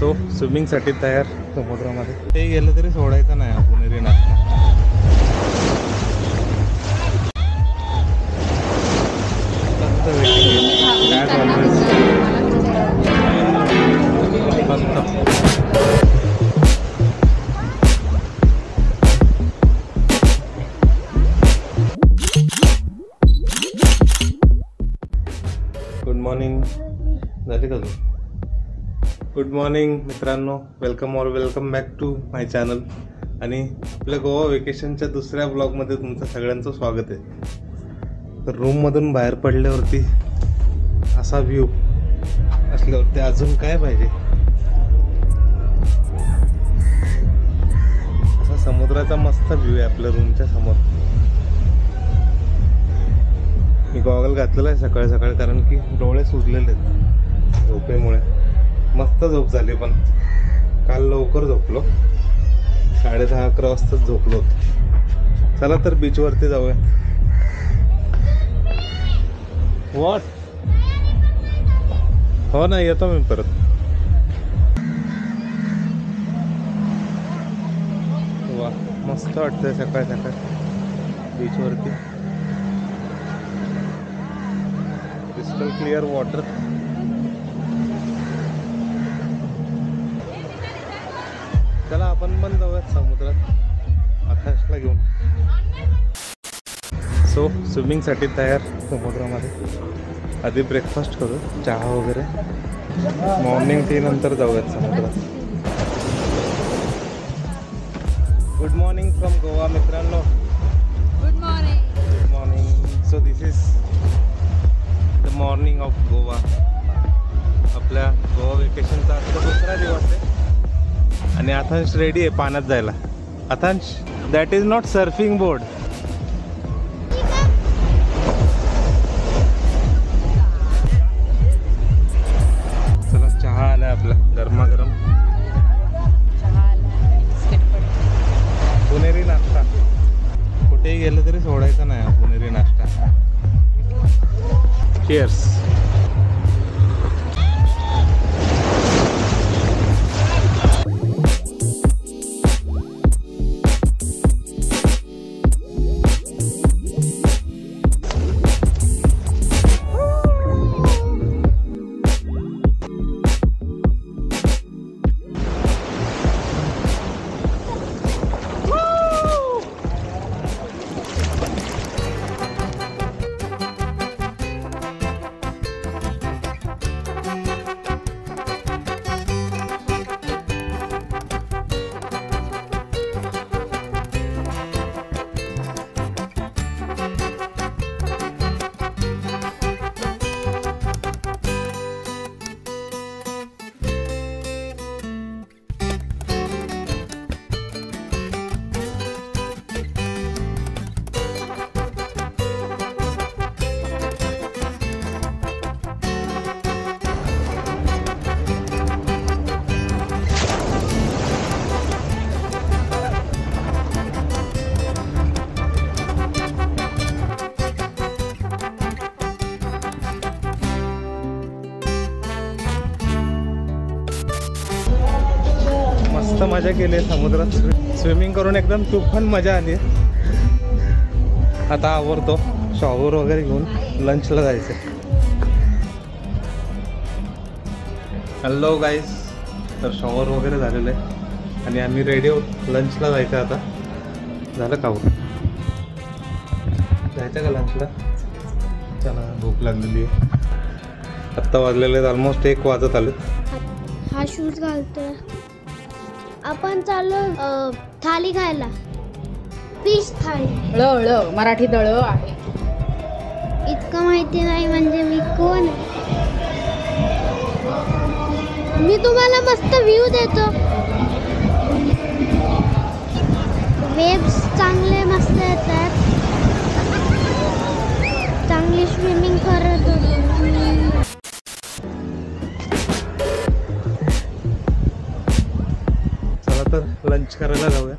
So स्विमिंगसाठी तयार समुद्रामध्ये. ते गेलं तरी सोडायचं नाही हा पुणेरी नाश्ता. गुड मॉर्निंग झाली का तू? गुड मॉर्निंग मित्रांनो, welcome back to my channel. आणि आपल्या गोवा वेकेशनच्या दुसऱ्या ब्लॉगमध्ये तुमचं सगळ्यांचं स्वागत आहे. तर रूममधून बाहेर पडल्यावरती असा व्ह्यू असल्यावरती अजून काय पाहिजे. असा समुद्राचा मस्त व्ह्यू आहे आपल्या रूमच्या समोर. मी गॉगल घातलेला आहे सकाळी सकाळी, कारण की डोळे सुजलेले आहेत झोपेमुळे. मस्त झोप झाली, पण काल लवकर झोपलो, 10:30-11 वाजताच झोपलो होतो. चला तर बीचवरती जाऊया. वॉट? हो ना, येतो मी परत. वा, मस्त वाटतंय सकाळ सकाळ बीचवरती. Crystal clear water. चला आपण पण जाऊयात समुद्रात आकाशला घेऊन. सो स्विमिंगसाठी तयार समुद्रामध्ये. आधी ब्रेकफास्ट करू, चहा वगैरे. मॉर्निंग टी नंतर जाऊयात समुद्रात. गुड मॉर्निंग फ्रॉम गोवा मित्रांनो. Good morning. Good morning. So this is the morning of Goa. आपल्या गोवा वेकेशनचा आजचा दुसरा दिवस आहे आणि आथांश रेडी आहे पाण्यात जायला. आथांश, that is not surfing board. चला, चहा आलाय आपला गरमागरम. पुणेरी नाश्ता. कुठेही गेलं तरी सोडायचा नाही हा पुणेरी नाश्ता. चीयर्स. मस्त मजा केली समुद्रात. स्विमिंग करून एकदम तुफान मजा आली. आता आवरतो, शॉवर वगैरे घेऊन लंचला जायचं. Hello guys. तर शॉवर वगैरे झालेलं आहे आणि आम्ही रेडी आहोत लंचला जायचं. आता झालं का? जायचं का लंचला? चला, भूक लागलेली आहे. आत्ता वाजलेले आहेत ऑलमोस्ट 1 वाजत आले. हा शूज घालतोय. आपण चाललो थाली खायला. फिश थाली. ळ मराठी दळ आहे. इतकं माहिती नाही म्हणजे मी कोण. मी तुम्हाला मस्त व्ह्यू देतो. वेव्स चांगले मस्त येतात. चांगली स्विमिंग करत होतो. चला तर लंच करायला जाऊया.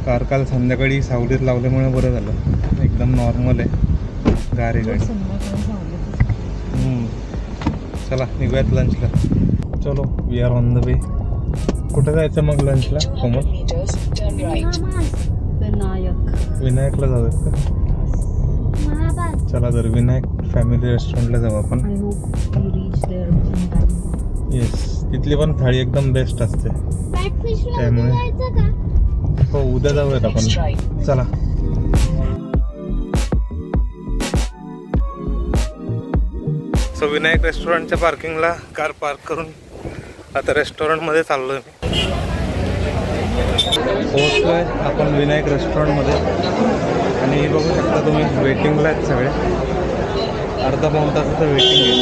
कार काल संध्याकाळी सावलीत लावल्यामुळे बरं झालं. एकदम नॉर्मल आहे. गाडी चला निघूयात लंचला. चलो we are on the way. कुठे जायचं मग लंचला कोमल? विनायकला जाऊयात का? चला तर विनायक फॅमिली रेस्टॉरंटला जाऊ आपण. येस, तिथली पण थाळी एकदम बेस्ट असते त्यामुळे हो उद्या जाऊयात आपण. चला. सो विनायक रेस्टॉरंटच्या पार्किंगला कार पार्क करून आता रेस्टॉरंटमध्ये चाललोय. पोहोचलोय आपण विनायक रेस्टॉरंटमध्ये आणि बघू शकता तुम्ही वेटिंगला आहेत सगळे. अर्धा पाऊण तासाचं वेटिंग आहे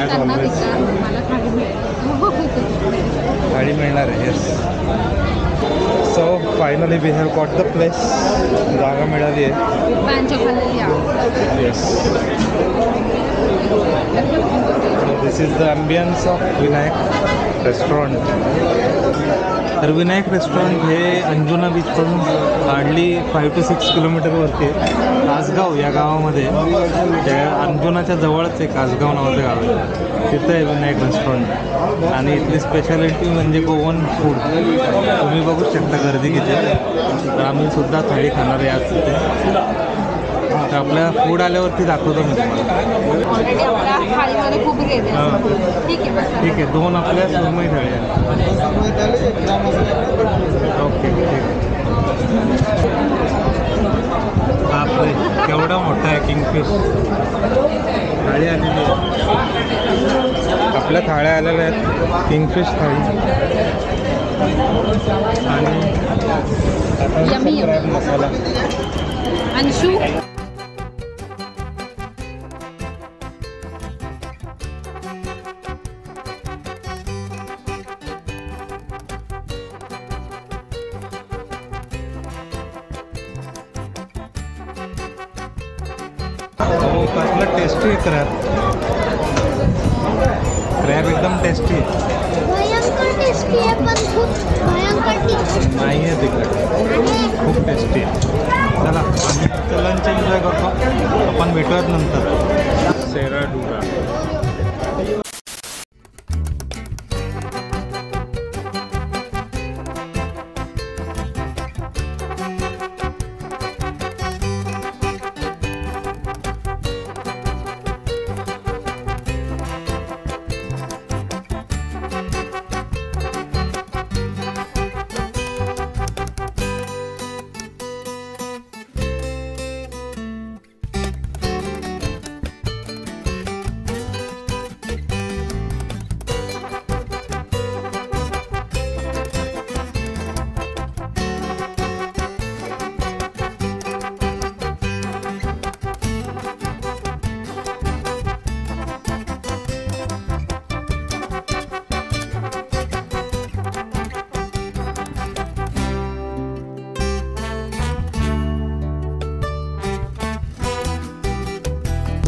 ॲज ऑलवेज. गाडी मिळणार आहे. Yes. So finally we have got the place. जागा मिळाली आहे. Yes. This is the ambience of Vinayak restaurant. तर विनायक रेस्टॉरंट हे अंजुना बीचपासून हार्डली 5 to 6 किलोमीटरवरती आहे. कासगाव या गावामध्ये, त्या अंजुनाच्या जवळच आहे कासगाव नावाचं गाव आहे, तिथं आहे विनायक रेस्टॉरंट. आणि इथली स्पेशालिटी म्हणजे गोवन फूड. तुम्ही बघू शकता गर्दी किती आहे. तर आम्ही सुद्धा थाळी खाणार आहे आज तिथे. तर आपल्या फूड आल्यावरती दाखवतो मी तुम्हाला. ठीक आहे 2 आपल्या सुरमई थाळी आहे. ओके ठीक. बापरे केवढा मोठा आहे किंगफिश. थाळी आलेली आहे. आपल्या थाळ्या आलेल्या आहेत. किंगफिश थाळी आणि क्रॅब मसाला. अंशू कसला टेस्टी आहे क्रॅब. क्रॅब एकदम टेस्टी आहे. भयंकर टेस्टी आहे पण खूप भयंकर टेस्टी नाही आहे तिकडे. खूप टेस्टी आहे. चला आम्ही लंच एन्जॉय करतो. आपण भेटूयात नंतर. सेराडुरा.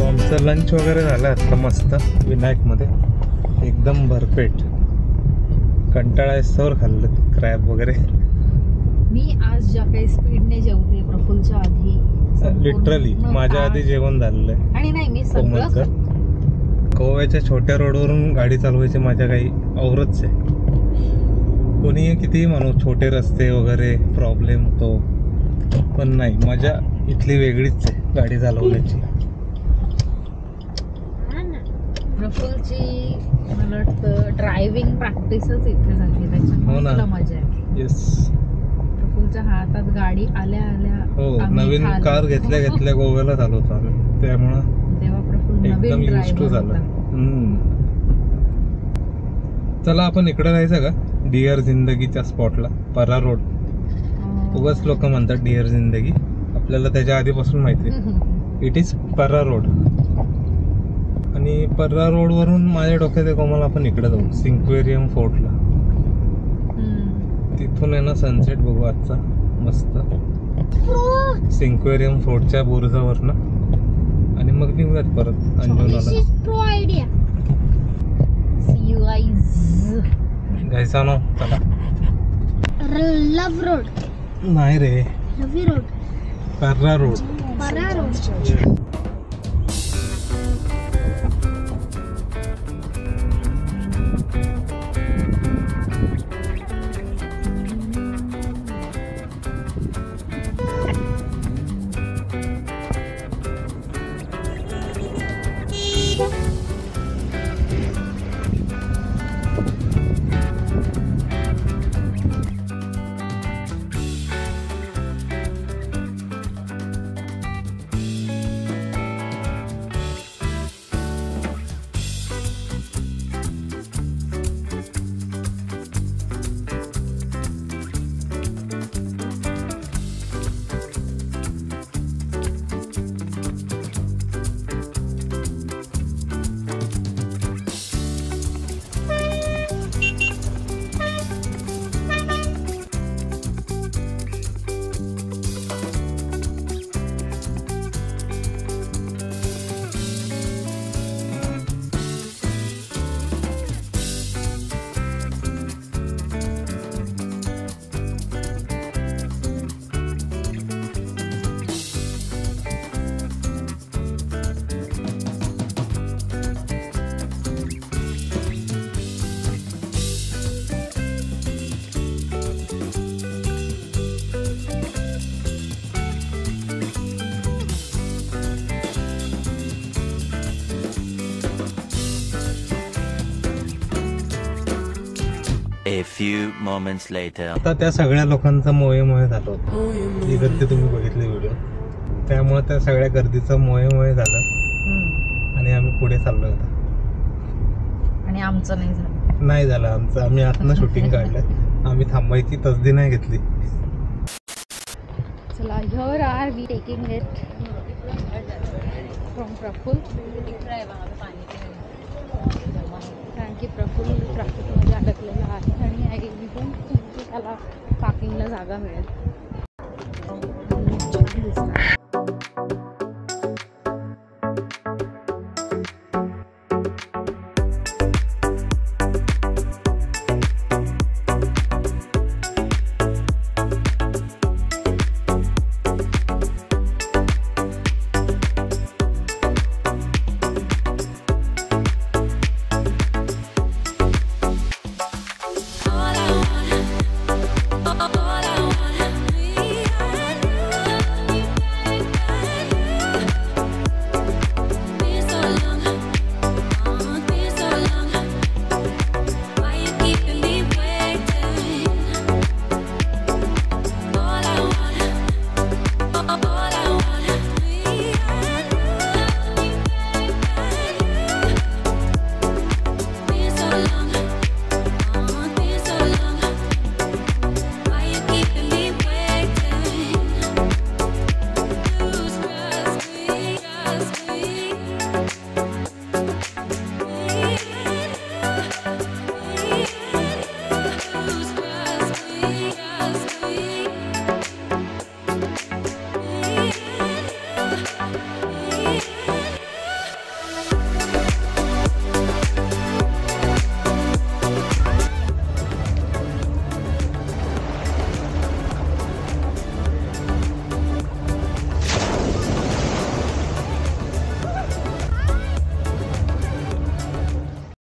आमचं लंच वगैरे झालं आता मस्त विनायकमध्ये. एकदम भरपेट. कंटाळा सर खाल्लं क्रॅब वगैरे. मी आज ज्या काही स्पीडने जेवते प्रफुलच्या आधी लिटरली माझ्या आधी जेवण झालेलं आहे. आणि नाही मी सगळं गोव्याच्या छोट्या रोडवरून गाडी चालवायची माझ्या काही आवरच आहे. कोणी कितीही म्हणू छोटे रस्ते वगैरे प्रॉब्लेम होतो, पण नाही मजा इथली वेगळीच आहे गाडी चालवण्याची. प्रफुलची मला वाटतं ड्रायव्हिंग प्रॅक्टिसच इथे झाली त्याच्यामुळे तुला मजा आहे. येस. प्रफुलच्या हातात गाडी आल्या आल्या हो नवीन कार घेतल्या घेतल्या गोव्याला चालवतो आम्ही, त्यामुळं तेव्हा प्रफुल एकदम यूज टू झालं. चला आपण इकडे जायचं का डिअर जिंदगीच्या स्पॉटला. पर्रा रोड. उगाच लोक म्हणतात डिअर जिंदगी, आपल्याला त्याच्या आधीपासून माहिती आहे. इट इज पर्रा रोड. आणि पर्रा रोडवरून माझ्या डोक्यात आहे कोमल आपण इकडे जाऊ सिंक्वेरियम फोर्टला. तिथून आहे ना सनसेट बघू आजचा मस्त सिंक्वेरियम फोर्टच्या बुरुजावरनं, आणि मग निघूयात परत अंजुनाला. घ्यायचा चला. लव रोड नाही रे, लवी रोड. पर्रा रोड. पर्रा road. A few moments later. आता त्या सगळ्या लोकांचा मोहे झालं होतं जी गर्दी तुम्ही बघितली व्हिडिओ, त्यामुळे त्या सगळ्या गर्दीचं मोहे झालं आणि आम्ही पुढे चाललो होतो. आणि आमचं नाही झालं आमचं. आम्ही आतनं शूटिंग काढलं. आम्ही थांबायची तसदी नाही घेतली. चला, here are we taking it from Praful. कारण की प्रफुल्ल ट्रॅफिकमध्ये अडकलेला आहे आणि आई विधून त्याला पार्किंगला जागा मिळेल.